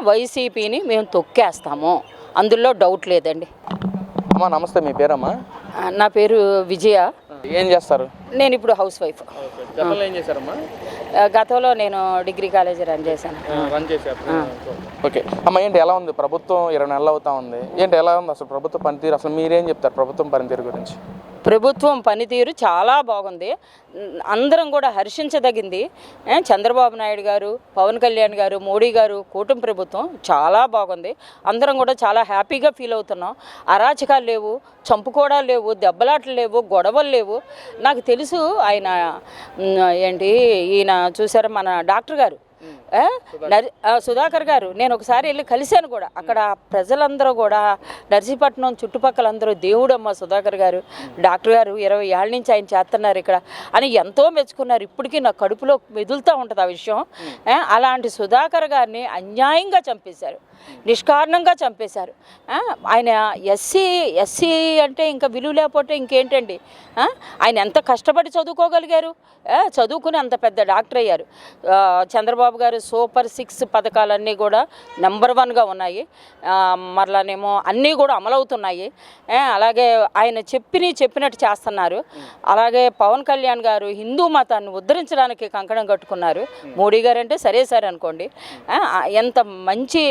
వైసీపీని మేము తొక్కేస్తాము, అందులో డౌట్ లేదండి. అమ్మా నమస్తే, మీ పేరమ్మా? నా పేరు విజయ. ఏం చేస్తారు? నేను ఇప్పుడు హౌస్ వైఫ్. గతంలో ఏం చేశారమ్మా? గతంలో నేను డిగ్రీ కాలేజీ రన్ చేశాను. ఓకే అమ్మ, ఏంటి ఎలా ఉంది ప్రభుత్వం? 20 నెలలు అవుతా ఉంది, ఏంటి ఎలా ఉంది అసలు ప్రభుత్వ పనితీరు? అసలు మీరేం చెప్తారు ప్రభుత్వం పనితీరు గురించి? ప్రభుత్వం పనితీరు చాలా బాగుంది, అందరం కూడా హర్షించదగింది. చంద్రబాబు నాయుడు గారు, పవన్ కళ్యాణ్ గారు, మోడీ గారు, కూటమి ప్రభుత్వం చాలా బాగుంది. అందరం కూడా చాలా హ్యాపీగా ఫీల్ అవుతున్నాం. అరాచకాలు లేవు, చంపుకోవడాలు లేవు, దెబ్బలాటలు లేవు, గొడవలు లేవు. నాకు తెలుసు ఆయన ఈయన చూసారా మన డాక్టర్ గారు సుధాకర్ గారు, నేను ఒకసారి వెళ్ళి కలిశాను కూడా. అక్కడ ప్రజలందరూ కూడా నర్సీపట్నం చుట్టుపక్కలందరూ దేవుడమ్మ సుధాకర్ గారు, డాక్టర్ గారు 20 ఏళ్ళ నుంచి ఆయన చేస్తున్నారు ఇక్కడ అని ఎంతో మెచ్చుకున్నారు. ఇప్పటికీ నా కడుపులో మెదులుతూ ఉంటుంది ఆ విషయం. అలాంటి సుధాకర్ గారిని అన్యాయంగా చంపేశారు, నిష్కారణంగా చంపేశారు. ఆయన ఎస్సీ అంటే ఇంకా విలువ లేకపోతే ఇంకేంటండి? ఆయన ఎంత కష్టపడి చదువుకోగలిగారు, చదువుకుని అంత పెద్ద డాక్టర్ అయ్యారు. చంద్రబాబు గారు సూపర్ 6 పథకాలన్నీ కూడా నెంబర్ 1గా ఉన్నాయి, మరలానేమో అన్నీ కూడా అమలవుతున్నాయి. అలాగే ఆయన చెప్పినట్టు చేస్తున్నారు. అలాగే పవన్ కళ్యాణ్ గారు హిందూ మతాన్ని ఉద్ధరించడానికి కంకణం కట్టుకున్నారు. మోడీ గారు అంటే సరే అనుకోండి. ఎంత మంచి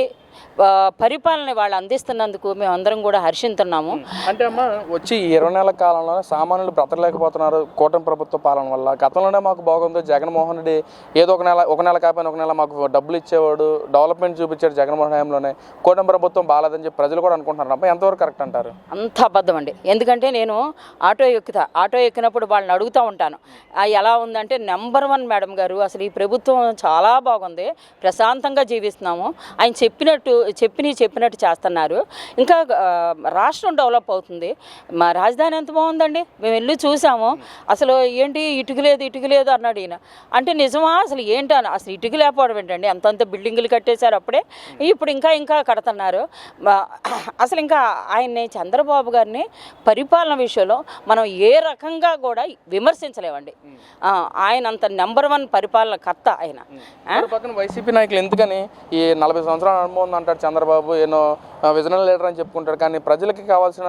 పరిపాలన వాళ్ళు అందిస్తున్నందుకు మేమందరం కూడా హర్షిస్తున్నాము. అంటే అమ్మ, వచ్చి 20 నెలల కాలంలో సామాన్యులు బ్రతకలేకపోతున్నారు కూటమి ప్రభుత్వ పాలన వల్ల. గతంలోనే మాకు బాగుంది, జగన్మోహన్ రెడ్డి ఏదో ఒక నెల కాకపోయినా ఒక నెల మాకు డబ్బులు ఇచ్చేవాడు, డెవలప్మెంట్ చూపించాడు జగన్మోహన్ హయాంలోనే. కూటమి ప్రభుత్వం బాగాలేదని చెప్పి ప్రజలు కూడా అనుకుంటున్నారు. అమ్మ, ఎంతవరకు కరెక్ట్ అంటారు? అంత అబద్ధం అండి. ఎందుకంటే నేను ఆటో ఎక్కినప్పుడు వాళ్ళని అడుగుతూ ఉంటాను, ఎలా ఉందంటే నెంబర్ 1 మేడం గారు, అసలు ఈ ప్రభుత్వం చాలా బాగుంది, ప్రశాంతంగా జీవిస్తున్నాము, ఆయన చెప్పినట్టు చేస్తున్నారు. ఇంకా రాష్ట్రం డెవలప్ అవుతుంది. మా రాజధాని ఎంత బాగుందండి, మేము వెళ్ళి చూసాము. అసలు ఏంటి ఇటుక లేదు అన్నాడు ఈయన. అంటే నిజమా? అసలు ఏంటి అసలు ఇటుక లేకపోవడం ఏంటండి? అంతంత బిల్డింగులు కట్టేశారు అప్పుడే, ఇప్పుడు ఇంకా కడుతున్నారు. అసలు ఇంకా ఆయన్ని చంద్రబాబు గారిని పరిపాలన విషయంలో మనం ఏ రకంగా కూడా విమర్శించలేమండి. ఆయన అంత నెంబర్ 1 పరిపాలన కర్త ఆయన. పక్కన వైసీపీ నాయకులు ఎందుకని ఈ 40 సంవత్సరాల అనుభవం అంటారు చంద్రబాబు, ఏనో విజనల్ లీడర్ అని చెప్పుకుంటారు, కానీ ప్రజలకి కావాల్సిన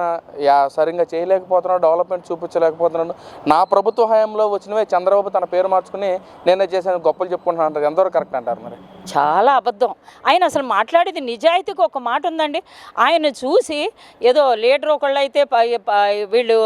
సరిగ్గా చేయలేకపోతున్నాడు, డెవలప్మెంట్ చూపించలేకపోతున్నాడు. నా ప్రభుత్వ హయాంలో వచ్చినవే చంద్రబాబు తన పేరు మార్చుకుని నేనే చేశాను గొప్పలు చెప్పుకుంటున్నాను అంటారు. ఎంతవరకు కరెక్ట్ అంటారు? మరి చాలా అబద్ధం. ఆయన అసలు మాట్లాడేది నిజాయితీకి ఒక మాట ఉందండి. ఆయన చూసి ఏదో లీడర్ ఒకళ్ళు అయితే వీళ్ళు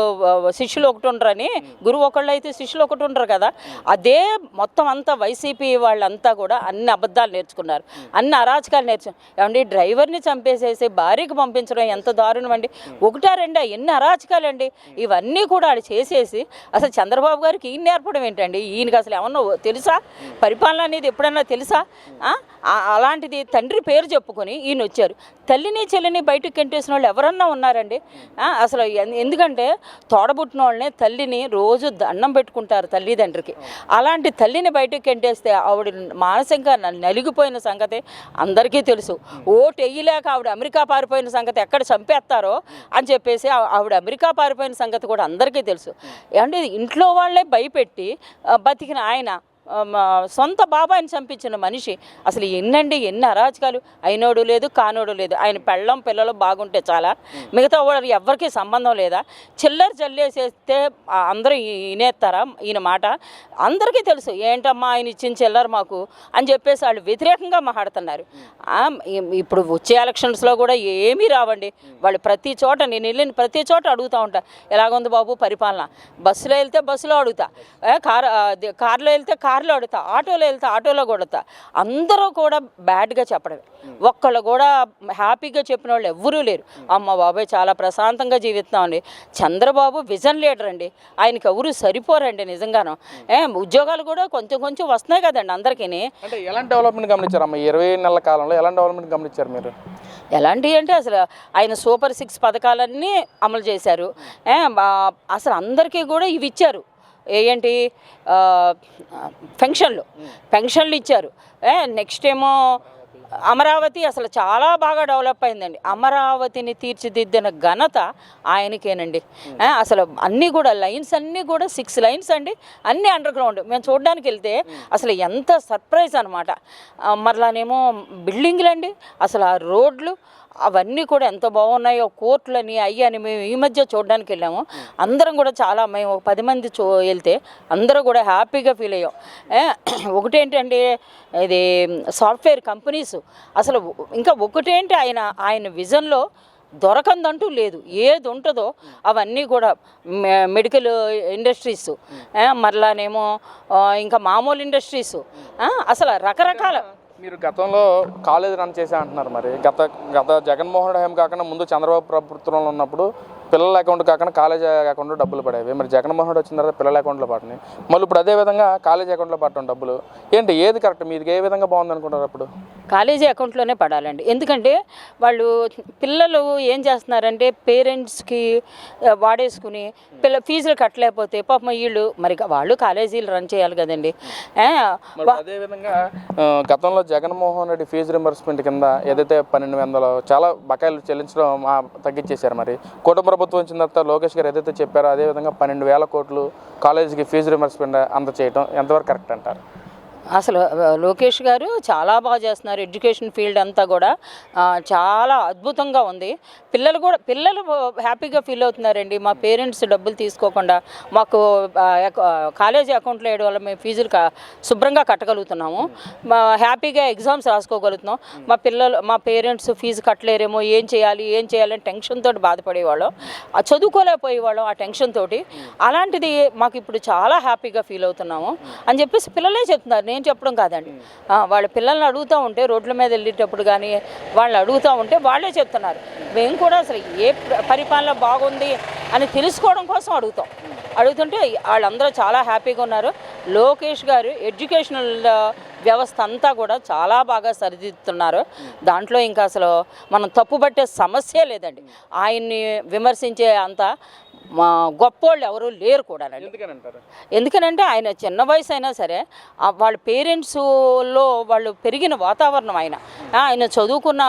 శిష్యులు ఒకటి ఉండరని, గురువు ఒకళ్ళు అయితే శిష్యులు ఒకటి ఉండరు కదా, అదే మొత్తం అంతా వైసీపీ వాళ్ళంతా కూడా అన్ని అబద్ధాలు నేర్చుకున్నారు, అన్ని అరాచకాలు ఏమండి? డ్రైవర్ని చంపేసేసి భార్యకి పంపించడం ఎంత దారుణం అండి. 1-2 ఎన్ని అరాచకాలండి. ఇవన్నీ కూడా ఆడు చేసేసి అసలు చంద్రబాబు గారికి ఈయన నేర్పడం ఏంటండి? ఈయనకి అసలు ఏమన్నా తెలుసా? పరిపాలన అనేది ఎప్పుడన్నా తెలుసా? అలాంటిది తండ్రి పేరు చెప్పుకొని ఈయన వచ్చారు. తల్లిని చెల్లిని బయటకు గెంటేసిన వాళ్ళు ఎవరన్నా ఉన్నారండి? అసలు ఎందుకంటే తోడబుట్టిన వాళ్ళని తల్లిని రోజు దండం పెట్టుకుంటారు తల్లిదండ్రికి. అలాంటి తల్లిని బయటకు గెంటేస్తే ఆవిడ మానసికంగా నలిగిపోయిన సంగతి అందరికీ తెలుసు. ఓటు వేయలేక ఆవిడ అమెరికా పారిపోయిన సంగతి, ఎక్కడ చంపేస్తారో అని చెప్పేసి ఆవిడ అమెరికా పారిపోయిన సంగతి కూడా అందరికీ తెలుసు. అంటే ఇంట్లో వాళ్ళే భయపెట్టి బతికిన ఆయన, సొంత బాబాయిని చంపించిన మనిషి అసలు ఎన్ని అరాచకాలు. అయినోడు లేదు, కానోడు లేదు. ఆయన పెళ్ళం పిల్లలు బాగుంటే చాలా, మిగతా వాళ్ళు ఎవరికి సంబంధం లేదా? చిల్లర జల్లేసేస్తే అందరూ వినేస్తారా ఈయన మాట? అందరికీ తెలుసు ఏంటమ్మా ఆయన ఇచ్చిన చిల్లర మాకు అని చెప్పేసి వాళ్ళు వ్యతిరేకంగా మాట్లాడుతున్నారు. ఇప్పుడు వచ్చే ఎలక్షన్స్లో కూడా ఏమీ రావండి. వాళ్ళు ప్రతి చోట, నేను వెళ్ళిన ప్రతి చోట అడుగుతూ ఉంటా, ఎలాగుంది బాబు పరిపాలన? బస్సులో వెళ్తే బస్సులో అడుగుతా, కార్లో వెళ్తే కార్లో అడుగుతా, ఆటోలో వెళ్తే ఆటోలో కొడతా. అందరూ కూడా బ్యాడ్గా చెప్పడమే, ఒక్కళ్ళు కూడా హ్యాపీగా చెప్పిన వాళ్ళు ఎవ్వరూ లేరు. అమ్మ బాబాయ్ చాలా ప్రశాంతంగా జీవిస్తున్నామండి. చంద్రబాబు విజన్ లీడర్ అండి, ఆయనకి ఎవరు సరిపోరండి నిజంగాను. ఉద్యోగాలు కూడా కొంచెం వస్తున్నాయి కదండి అందరికీ. అంటే ఎలాంటి డెవలప్మెంట్ గమనించారు అమ్మ 20 నెలల కాలంలో? ఎలాంటి డెవలప్మెంట్ గమనించారు మీరు? ఎలాంటి అంటే అసలు ఆయన సూపర్ 6 పథకాలన్నీ అమలు చేశారు. అసలు అందరికీ కూడా ఇవి ఇచ్చారు. ఏంటి పెన్షన్లు ఇచ్చారు. నెక్స్ట్ ఏమో అమరావతి అసలు చాలా బాగా డెవలప్ అయిందండి. అమరావతిని తీర్చిదిద్దిన ఘనత ఆయనకేనండి. అసలు అన్నీ కూడా లైన్స్ అన్నీ కూడా 6 లైన్స్ అండి, అన్నీ అండర్ గ్రౌండ్. మేము చూడడానికి వెళ్తే అసలు ఎంత సర్ప్రైజ్ అనమాట. మరలానేమో బిల్డింగ్లు అండి, అసలు ఆ రోడ్లు అవన్నీ కూడా ఎంత బాగున్నాయో, కోర్టులని అయ్యని మేము ఈ మధ్య చూడడానికి వెళ్ళాము. అందరం కూడా చాలా, మేము 10 మంది వెళ్తే అందరూ కూడా హ్యాపీగా ఫీల్ అయ్యాం. ఒకటేంటంటే ఇది సాఫ్ట్వేర్ కంపెనీస్, అసలు ఇంకా ఒకటేంటి ఆయన విజన్లో దొరకందంటూ లేదు. ఏది ఉంటుందో అవన్నీ కూడా మెడికల్ ఇండస్ట్రీస్, మరలానేమో ఇంకా మామూలు ఇండస్ట్రీస్, అసలు రకరకాల. మీరు గతంలో కాలేజ్ రన్ చేసే అంటున్నారు. మరి గత జగన్మోహన్ రెడ్డి హయాం కాకుండా ముందు చంద్రబాబు ప్రభుత్వంలో ఉన్నప్పుడు పిల్లల అకౌంట్ కాకుండా కాలేజ్ అకౌంట్లో డబ్బులు పడేవి. మరి జగన్మోహన్ రెడ్డి వచ్చిన తర్వాత పిల్లల అకౌంట్లో పడినాయి. మళ్ళీ ఇప్పుడు అదే విధంగా కాలేజ్ అకౌంట్లో పడటం డబ్బులు ఏంటి, ఏది కరెక్ట్? మీది ఏ విధంగా బాగుంది అనుకుంటారు? అప్పుడు కాలేజీ అకౌంట్లోనే పడాలండి. ఎందుకంటే వాళ్ళు పిల్లలు ఏం చేస్తున్నారంటే పేరెంట్స్కి వాడేసుకుని ఫీజులు కట్టలేకపోతే పాపం వీళ్ళు మరి వాళ్ళు కాలేజీలు రన్ చేయాలి కదండి. అదేవిధంగా గతంలో జగన్మోహన్ రెడ్డి ఫీజు రింబర్స్మెంట్ కింద ఏదైతే 1200 చాలా బకాయిలు చెల్లించడం తగ్గించేశారు. మరి కూటమి ప్రభుత్వం వచ్చిన తర్వాత లోకేష్ గారు ఏదైతే చెప్పారో అదేవిధంగా 12,000 కోట్లు కాలేజీకి ఫీజు రింబర్స్మెంట్ అందచేయడం ఎంతవరకు కరెక్ట్ అంటారు? అసలు లోకేష్ గారు చాలా బాగా చేస్తున్నారు. ఎడ్యుకేషన్ ఫీల్డ్ అంతా కూడా చాలా అద్భుతంగా ఉంది. పిల్లలు హ్యాపీగా ఫీల్ అవుతున్నారండి. మా పేరెంట్స్ డబ్బులు తీసుకోకుండా మాకు కాలేజీ అకౌంట్లో వేయడం వల్ల మేము ఫీజులు శుభ్రంగా కట్టగలుగుతున్నాము. హ్యాపీగా ఎగ్జామ్స్ రాసుకోగలుగుతున్నాం. మా పేరెంట్స్ ఫీజు కట్టలేరేమో, ఏం చేయాలని టెన్షన్ తోటి బాధపడేవాళ్ళం, చదువుకోలేకపోయేవాళ్ళం ఆ టెన్షన్ తోటి. అలాంటిది మాకు ఇప్పుడు చాలా హ్యాపీగా ఫీల్ అవుతున్నాము అని చెప్పేసి పిల్లలే చెప్తున్నారు, నేను చెప్పడం కాదండి. వాళ్ళ పిల్లల్ని అడుగుతూ ఉంటే రోడ్ల మీద వెళ్ళేటప్పుడు కానీ వాళ్ళని అడుగుతూ ఉంటే వాళ్ళే చెప్తున్నారు. మేము కూడా అసలు ఏ పరిపాలన బాగుంది అని తెలుసుకోవడం కోసం అడుగుతుంటే వాళ్ళందరూ చాలా హ్యాపీగా ఉన్నారు. లోకేష్ గారు ఎడ్యుకేషనల్ వ్యవస్థ అంతా కూడా చాలా బాగా సరిదిద్దుతున్నారు. దాంట్లో ఇంకా అసలు మనం తప్పుపట్టే సమస్య లేదండి. ఆయన్ని విమర్శించే అంత గొప్పోళ్ళు ఎవరు లేరు కూడా. ఎందుకనంటే ఆయన చిన్న వయసు అయినా సరే వాళ్ళ పేరెంట్స్లో వాళ్ళు పెరిగిన వాతావరణం, ఆయన చదువుకున్న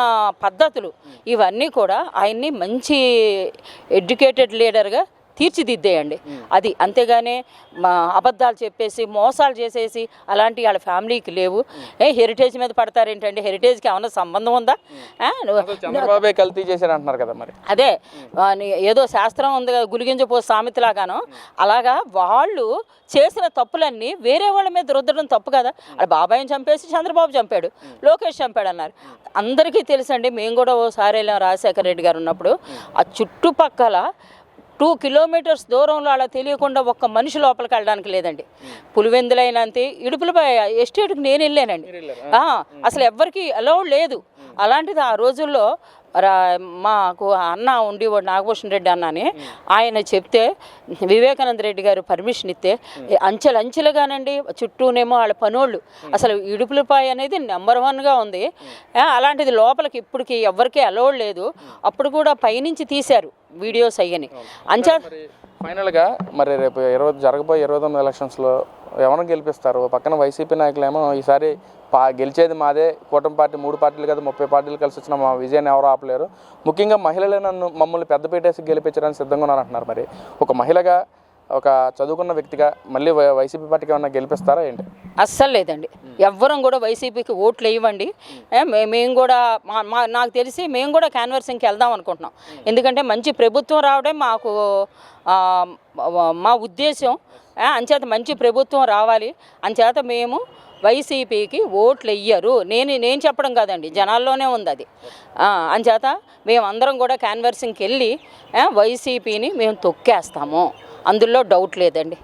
పద్ధతులు ఇవన్నీ కూడా ఆయన్ని మంచి ఎడ్యుకేటెడ్ లీడర్గా తీర్చిదిద్దేయండి. అది అంతేగానే అబద్ధాలు చెప్పేసి మోసాలు చేసేసి అలాంటి వాళ్ళ ఫ్యామిలీకి లేవు. హెరిటేజ్ మీద పడతారేంటండి? హెరిటేజ్కి ఏమైనా సంబంధం ఉందా? చంద్రబాబే కల్తీ చేశారు అంటున్నారు కదా. మరి అదే ఏదో శాస్త్రం ఉంది కదా, గులిగించపో సామెతలాగాను, అలాగా వాళ్ళు చేసిన తప్పులన్నీ వేరే వాళ్ళ మీద రుద్దడం తప్పు కదా. అది బాబాయిని చంపేసి చంద్రబాబు చంపాడు, లోకేష్ చంపాడు అన్నారు. అందరికీ తెలుసండి. మేము కూడా ఓసారి వెళ్ళాం రాజశేఖర రెడ్డి గారు ఉన్నప్పుడు. ఆ చుట్టుపక్కల 2 కిలోమీటర్స్ దూరంలో అలా తెలియకుండా ఒక్క మనిషి లోపలికి వెళ్ళడానికి లేదండి. పులివెందులైనంతే ఇడుపులపై ఎస్టేట్కి నేను వెళ్ళానండి. అసలు ఎవ్వరికి అలౌడ్ లేదు. అలాంటిది ఆ రోజుల్లో మాకు అన్న ఉండేవాడు, నాగభూషణ్ రెడ్డి అన్న అని, ఆయన చెప్తే వివేకానంద రెడ్డి గారు పర్మిషన్ ఇస్తే అంచెలుగానండి చుట్టూనేమో వాళ్ళ పనోళ్ళు. అసలు ఇడుపులపాయ అనేది నెంబర్ 1గా ఉంది. అలాంటిది లోపలికి ఇప్పటికి ఎవరికీ అలౌడ్ లేదు. అప్పుడు కూడా పైనుంచి తీశారు వీడియోస్ అయ్యని. ఫైనల్గా మరి రేపు జరగబోయే 29 ఎలక్షన్స్లో ఎవరిని గెలిపిస్తారు? పక్కన వైసీపీ నాయకులేమో ఈసారి గెలిచేది మాదే, కూటమి పార్టీ 3 పార్టీలు కదా 30 పార్టీలు కలిసి వచ్చిన మా విజయాన్ని ఎవరు ఆపలేరు, ముఖ్యంగా మహిళలే మమ్మల్ని పెద్దపీటేసి గెలిపించడానికి సిద్ధంగా ఉన్నారంటున్నారు. మరి ఒక మహిళగా, ఒక చదువుకున్న వ్యక్తిగా మళ్ళీ వైసీపీ పార్టీకి ఏమన్నా గెలిపిస్తారా ఏంటి? అస్సలు లేదండి. ఎవ్వరం కూడా వైసీపీకి ఓట్లు వేయవండి. మేము కూడా నాకు తెలిసి మేము కూడా క్యాన్వర్సింగ్కి వెళ్దాం అనుకుంటున్నాం. ఎందుకంటే మంచి ప్రభుత్వం రావడం మాకు మా ఉద్దేశం. అంచేత మంచి ప్రభుత్వం రావాలి. అంచేత మేము వైసీపీకి ఓట్లు వెయ్యరు. నేను చెప్పడం కాదండి, జనాల్లోనే ఉంది అది. అంచేత మేమందరం కూడా క్యాన్వర్సింగ్కి వెళ్ళి వైసీపీని మేము తొక్కేస్తాము, అందులో డౌట్ లేదండి.